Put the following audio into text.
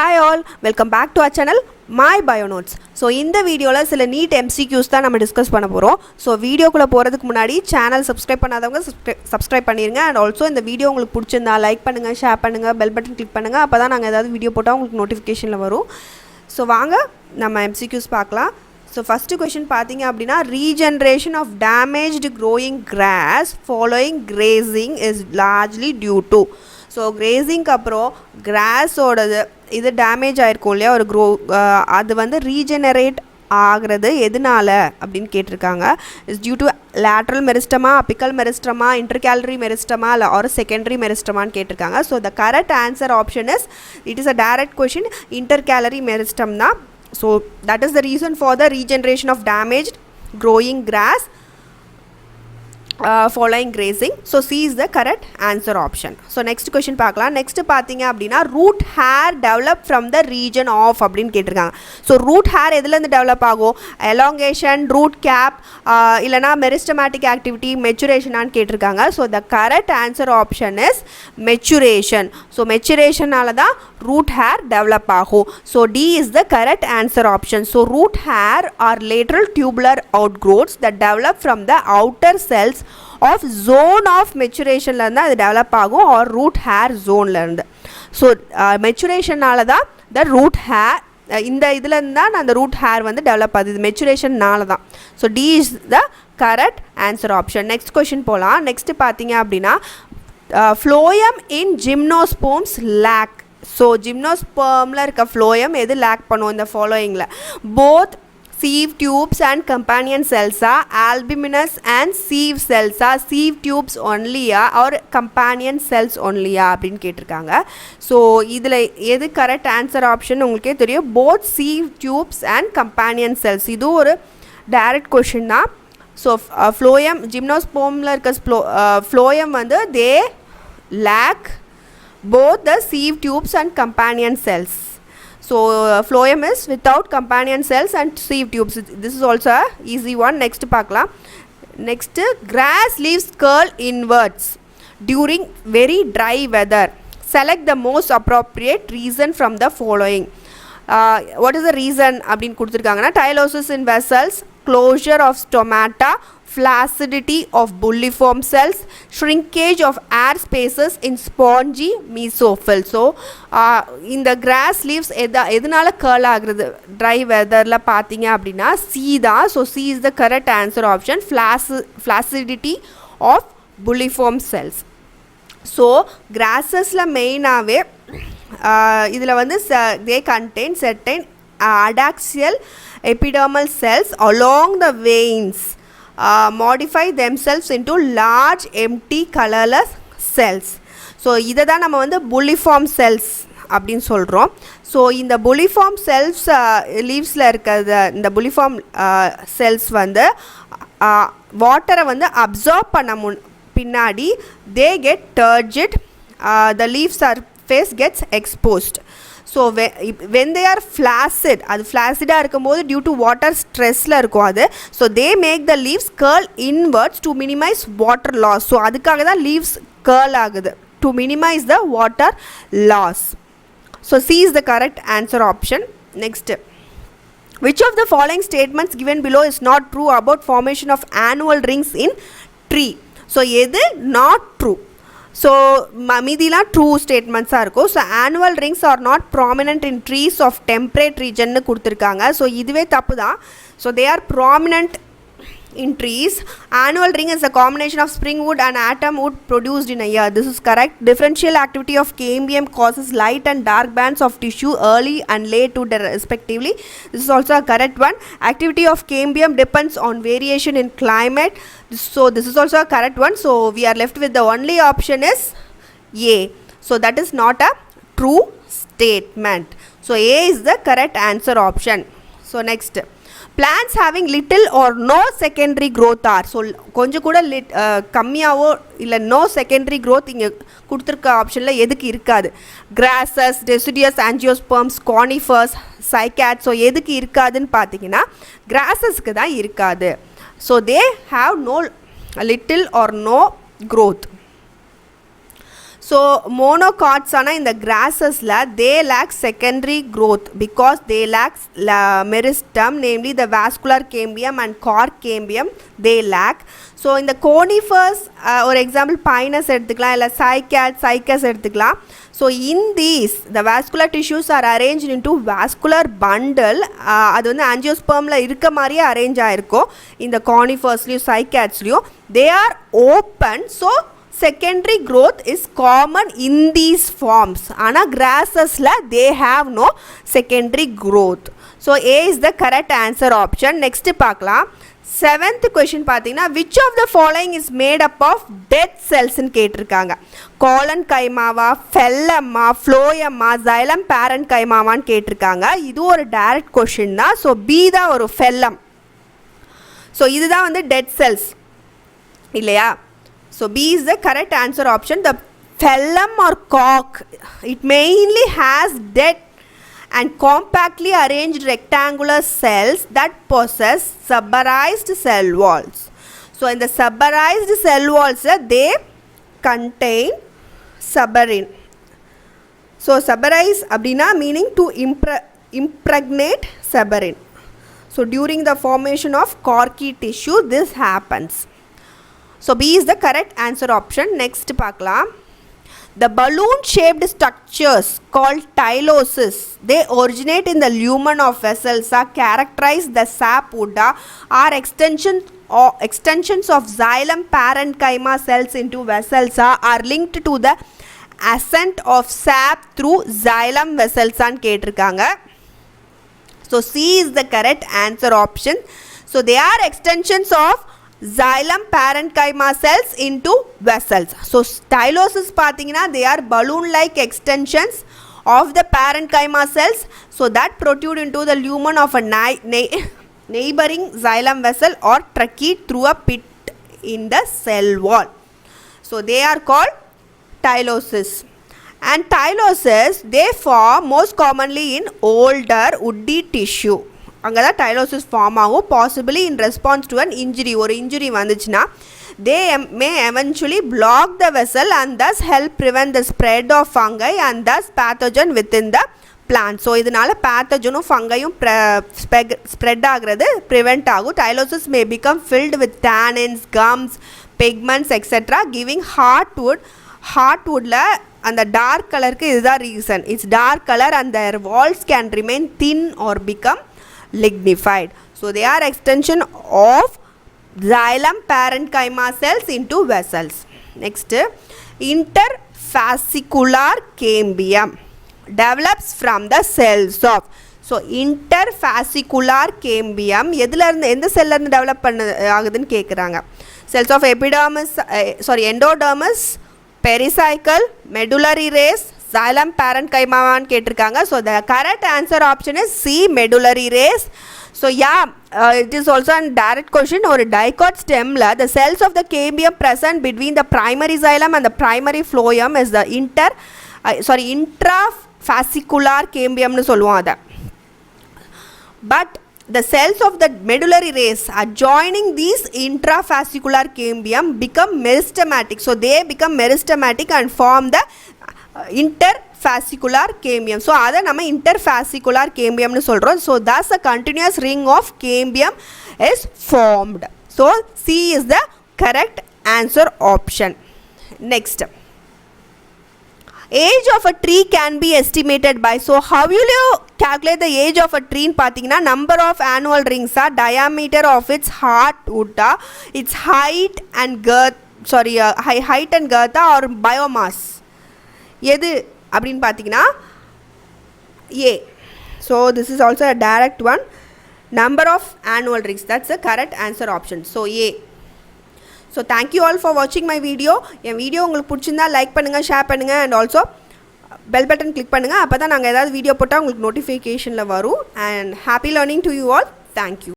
Hi all, welcome back to our channel My Bio Notes. So இந்த வீடியோல சில Neet MCQs தான் நம்ம டிஸ்கஸ் பண்ண போறோம். So வீடியோக்குள்ள போறதுக்கு முன்னாடி சேனல் சப்ஸ்கிரைப் பண்ணாதவங்க சப்ஸ்கிரைப் பண்ணிருங்க and also இந்த வீடியோ உங்களுக்கு பிடிச்சிருந்தா லைக் பண்ணுங்க, ஷேர் பண்ணுங்க, பெல் பட்டன் கிளிக் பண்ணுங்க. அப்பதான் நாங்க ஏதாவது வீடியோ போட்டா உங்களுக்கு நோட்டிஃபிகேஷன்ல வரும். So வாங்க நம்ம MCQs பார்க்கலாம். So first question பாத்தீங்க அப்படினா regeneration of damaged growing grass following grazing is largely due to. So grazing அப்புறம் grass ஓடது இது டேமேஜ் ஆயிருக்கும் இல்லையா ஒரு அது வந்து ரீஜெனரேட் ஆகிறது எதனால அப்படின்னு கேட்டிருக்காங்க. Is due to lateral meristema, apical meristema, intercalary meristema or secondary meristemaன்னு கேட்டிருக்காங்க. So the correct answer option is it is a direct question intercalary meristem தான். So that is the reason for the regeneration of damaged growing grass following grazing. So C is the correct answer option. So next question பார்க்கலாம். next பார்த்தீங்க அப்படின்னா root hair develop from the region of அப்படின்னு கேட்டிருக்காங்க. So root hair எதுலேருந்து develop ஆகும்? elongation, root cap இல்லைனா meristematic activity, maturation ஆன்னு கேட்டிருக்காங்க. So the correct answer option is maturation. So maturationனால தான் root hair develop ஆகும். So D is the correct answer option. So root hair are lateral tubular outgrowths that develop from the outer cells of zone of maturation ல இருந்து அது develop ஆகும் or root hair zone ல இருந்து. So maturation-னால தான் the root hair இந்த இதுல இருந்து தான் அந்த root hair வந்து டெவலப் ஆகுது. இது maturation-னால தான். So D is the correct answer option. Next question போலாம். next பாத்தீங்க அப்படின்னா phloem in gymnosperms lack. So gymnospermல இருக்க phloem எது lack பண்ணும் இந்த followingல? Both sieve tubes and companion cells are albuminous and sieve cells are sieve tubes only or companion cells only அப்படின்னு கேட்டிருக்காங்க. So இதில் எது கரெக்ட் ஆன்சர் ஆப்ஷன் உங்களுக்கே தெரியும். both sieve tubes and companion cells இது ஒரு டைரக்ட் கொஷின் தான். So phloem gymnospermல இருக்க phloem வந்து they lack both the sieve tubes and companion cells. So phloem is without companion cells and sieve tubes. This is also a easy one. Next பார்க்கலாம். next grass leaves curl inwards during very dry weather. Select the most appropriate reason from the following. What is the reason அப்படின்னு கொடுத்துருக்காங்கன்னா Tyloses in vessels, closure of stomata, flaccidity of bulliform cells, shrinkage of air spaces in spongy mesophyll. So இந்த grass leaves எதனால curl ஆகுறது dry weatherல பார்த்தீங்க அப்படின்னா C தான். So C is the correct answer option. Flaccidity of bulliform cells. So grassesல மெயினாகவே இதில் வந்து they contain certain adaxial epidermal cells along the veins modify themselves into large empty colorless cells. So இதை தான் நம்ம வந்து bulliform cells அப்படின்னு சொல்கிறோம். So இந்த bulliform cells லீவ்ஸில் இருக்கிறது இந்த bulliform cells வந்து வாட்டரை வந்து அப்சார்ப் பண்ண பின்னாடி they get turgid, the leaf surface gets exposed. So when they are flaccid, அது flaccid-ஆக இருக்கும்போது due to water stress-ல இருக்கும் அது. So they make the leaves curl inwards to minimize water loss. So அதுக்காக தான் leaves curl ஆகுது to minimize the water loss. So C is the correct answer option. Next, which of the following statements given below is not true about formation of annual rings in tree? So எது not true? So மீதிலாம் true ஸ்டேட்மெண்ட்ஸாக இருக்கும். So annual rings are not prominent in trees of temperate ரீஜன்னு கொடுத்துருக்காங்க. So இதுவே தப்பு தான். So they are prominent in trees. Annual ring is a combination of spring wood and atom wood produced in a year. This is correct. Differential activity of cambium causes light and dark bands of tissue early and late to respectively. This is also a correct one. Activity of cambium depends on variation in climate. So this is also a correct one. So we are left with the only option is A. So that is not a true statement. So A is the correct answer option. So next, plants having little or no secondary growth are. So கொஞ்சம் கூட கம்மியாவோ இல்லை no secondary growth இங்கே கொடுத்துருக்க ஆப்ஷனில் எதுக்கு இருக்காது? grasses, deciduous angiosperms, conifers, cycads. So எதுக்கு இருக்காதுன்னு பார்த்தீங்கன்னா grasses-க்கு தான் இருக்காது. So they have no little or no growth. So monocots ஆனா இந்த grasses-ல they lack secondary growth because they lack meristem, namely the vascular cambium and cork cambium they lack. So இந்த conifers ஒரு example pinus எடுத்துக்கலாம் இல்ல cycas எடுத்துக்கலாம். So in these the vascular tissues are arranged into vascular bundle. அது வந்து angiospermல இருக்க மாதிரியே arrange ஆயிருக்கும். இந்த conifersலயும் cycadsலயும் they are open, so secondary growth is common in these forms. Ana grasses la they have no secondary growth. So A is the correct answer option. Next paakalam. 7th question pathina, which of the following is made up of dead cells nu ketirukanga? Collenchyma va, phellem ma, Phloem ma, xylem parenchyma va nu ketirukanga. Idu oru direct question da. So B da oru phellem. So idu da vandu dead cells illaya. So B is the correct answer option. The phellem or cork, it mainly has dead and compactly arranged rectangular cells that possess suberized cell walls. So in the suberized cell walls, they contain suberin. So suberize abdina meaning to impregnate suberin. So during the formation of corky tissue, this happens. So B is the correct answer option. Next paakalam. The balloon shaped structures called tyloses, they originate in the lumen of vessels, characterize the sapwood, are extensions of xylem parenchyma cells into vessels, are linked to the ascent of sap through xylem vessels and ketirukanga. So C is the correct answer option. So they are extensions of xylem parenchyma cells into vessels. So tyloses pathina they are balloon like extensions of the parenchyma cells, so that protrude into the lumen of a neighboring xylem vessel or trachea through a pit in the cell wall. So they are called tyloses. And tyloses they form most commonly in older woody tissue. அங்கே தான் டைலோசிஸ் form ஆகும், possibly in response to an injury. ஒரு injury வந்துச்சுன்னா they may eventually block the vessel and thus help prevent the spread of fungi and thus pathogen within the plant. So இதனால் பேத்தஜனும் ஃபங்கையும் spread ஆகிறது prevent ஆகும். டைலோசிஸ் may become filled with tannins, gums, pigments etc. giving heartwood. Heartwoodல அந்த dark கலருக்கு இதுதான் reason. It's dark colour and their walls can remain thin or become lignified. So they are extension of xylem parenchyma cells into vessels. Next, interfascicular cambium develops from the cells of. So interfascicular cambium எதுல இருந்து எந்த செல்ல இருந்து develop ஆகுதுன்னு கேக்குறாங்க. Cells of epidermis, endodermis, pericycle, medullary race, xylem parenchyma ன்னு கேட்டிருக்காங்க. So the correct answer option is C, medullary race. So yeah, it is also a direct question. ஒரு dicot stemல the cells of the cambium present between the primary xylem and the primary phloem is the intrafascicular cambium னு சொல்லுவோம் அத. But the cells of the medullary race adjoining these intrafascicular cambium become meristematic. So they become meristematic and form the interfascicular cambium. So அதை நம்ம interfascicular cambium னு சொல்றோம். So thus a continuous ring of cambium is formed. So C is the correct answer option. Next, age of a tree can be estimated by. So how will you calculate the age of a tree? பாத்தீங்கன்னா number of annual rings, diameter of its heartwood, its height and girth, height and girth or biomass. எது அப்படின்னு பார்த்தீங்கன்னா A. So this is also a direct one. Number of annual rings, that's the correct answer option. So A. So thank you all for watching my video. N video உங்களுக்கு பிடிச்சிருந்தா like பண்ணுங்கள், share பண்ணுங்கள் and also bell button click பண்ணுங்கள். அப்போ தான் நாங்கள் ஏதாவது video போட்டால் உங்களுக்கு நோட்டிஃபிகேஷனில் வரும். And happy learning to you all. Thank you.